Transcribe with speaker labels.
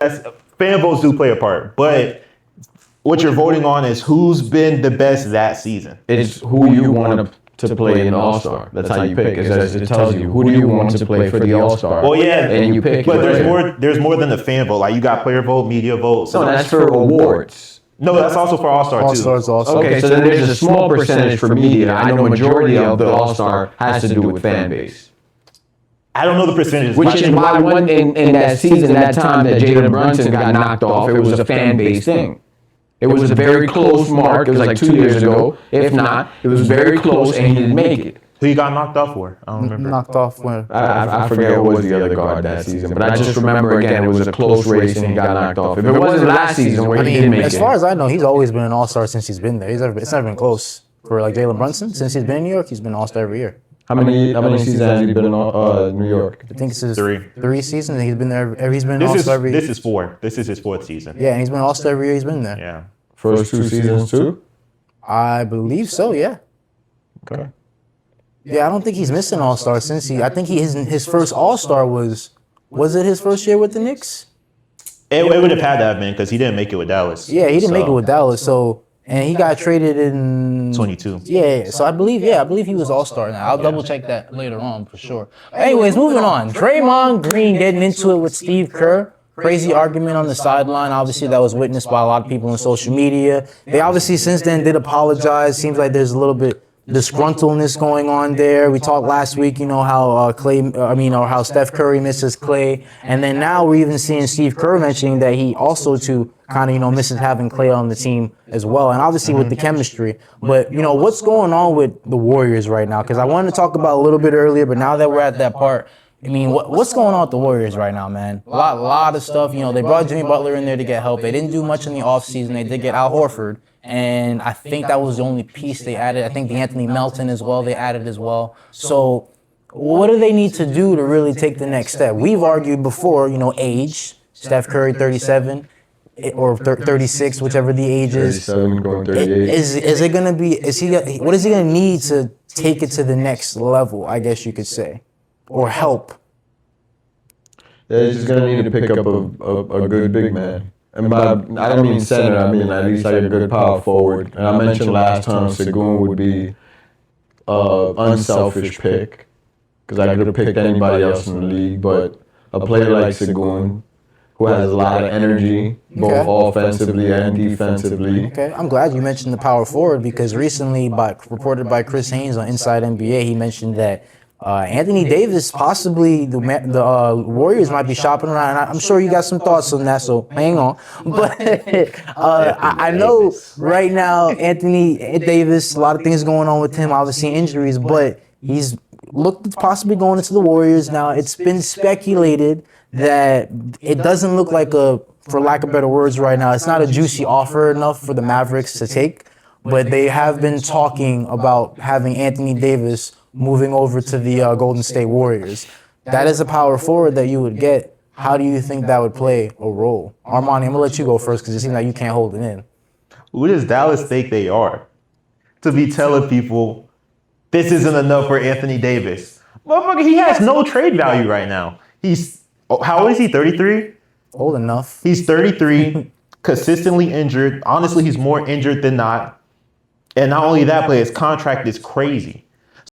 Speaker 1: fan votes do play a part, but what you're voting on is who's been the best that season.
Speaker 2: It's who you want to play in All-Star. That's how you pick. It tells you who do you want to play for the All-Star.
Speaker 1: Well, yeah,
Speaker 2: and you pick.
Speaker 1: But there's more than the fan vote. Like you got player vote, media vote.
Speaker 2: So that's for awards.
Speaker 1: No, that's also for All-Star too.
Speaker 3: All-Stars also.
Speaker 2: Okay, so then there's a small percentage for media. I know majority of the All-Star has to do with fan base.
Speaker 1: I don't know the percentage.
Speaker 2: Which is why in that season, that time that Jalen Brunson got knocked off, it was a fan base thing. It was a very close mark. It was like 2 years ago. If not, it was very close and he didn't make it.
Speaker 1: Who you got knocked off for? I don't remember.
Speaker 3: Knocked off when?
Speaker 2: I forget what was the other guard that season, but I just remember again it was a close race and he got knocked off. If it wasn't last season where he didn't make it.
Speaker 3: As far as I know, he's always been an All-Star since he's been there. It's never been close. For like Jalen Brunson, since he's been in New York, he's been All-Star every year.
Speaker 2: How many seasons has he been in New York?
Speaker 3: I think it's his
Speaker 1: three
Speaker 3: seasons. And he's been there. He's been All-Star every year.
Speaker 1: This is four. This is his fourth season.
Speaker 3: Yeah, and he's been All-Star every year he's been there.
Speaker 1: Yeah.
Speaker 2: First 2 seasons too?
Speaker 3: I believe so. Yeah.
Speaker 2: Okay.
Speaker 3: Yeah, I don't think he's missing All-Star since I think his first All-Star was it his first year with the Knicks?
Speaker 1: It would have had to have been because he didn't make it with Dallas.
Speaker 3: Yeah, he didn't make it with Dallas. So and he got traded in
Speaker 1: 22.
Speaker 3: Yeah. So I believe he was All-Star now. I'll double check that later on for sure. Anyways, moving on. Draymond Green getting into it with Steve Kerr. Crazy argument on the sideline. Obviously, that was witnessed by a lot of people on social media. They obviously since then did apologize. Seems like there's a little bit disgruntledness going on there. We talked last week, how how Steph Curry misses Klay, and then now we're even seeing Steve Kerr mentioning that he also too kind of misses having Klay on the team as well, and obviously with the chemistry. But what's going on with the Warriors right now? Because I wanted to talk about a little bit earlier, but now that we're at that part. I mean, what's going on with the Warriors right now, man? A lot of stuff. They brought Jimmy Butler in there to get help. They didn't do much in the offseason. They did get Al Horford, and I think that was the only piece they added. I think the Anthony Melton as well, they added as well. So what do they need to do to really take the next step? We've argued before, age. Steph Curry, 37. Or 36, whichever the age is.
Speaker 2: 37 going 38.
Speaker 3: Is it going to be, what is he going to need to take it to the next level, I guess you could say? Or help.
Speaker 2: Yeah, he's just gonna need to pick up a good big man. And by I don't mean center, I mean at least like a good power forward. And I mentioned last time Sengun would be unselfish pick because I could have picked anybody else in the league, but a player like Sengun who has a lot of energy, both offensively and defensively.
Speaker 3: Okay, I'm glad you mentioned the power forward because recently, reported by Chris Haynes on Inside NBA, he mentioned that Anthony Davis, possibly the Warriors might be shopping around. And I'm sure you got some thoughts on that, so hang on. But I know right now Anthony Davis, a lot of things going on with him, obviously injuries, but he's looked at possibly going into the Warriors. Now, it's been speculated that it doesn't look like for lack of better words right now, it's not a juicy offer enough for the Mavericks to take, but they have been talking about having Anthony Davis moving over to the Golden State Warriors. That is a power forward that you would get. How do you think that would play a role? Armani, I'm going to let you go first because it seems like you can't hold it in.
Speaker 1: Who does Dallas think they are to be telling people this isn't enough for Anthony Davis? Motherfucker, he has no trade value right now. How old is he, 33?
Speaker 3: Old enough.
Speaker 1: He's 33, consistently injured. Honestly, he's more injured than not. And not only that, but his contract is crazy.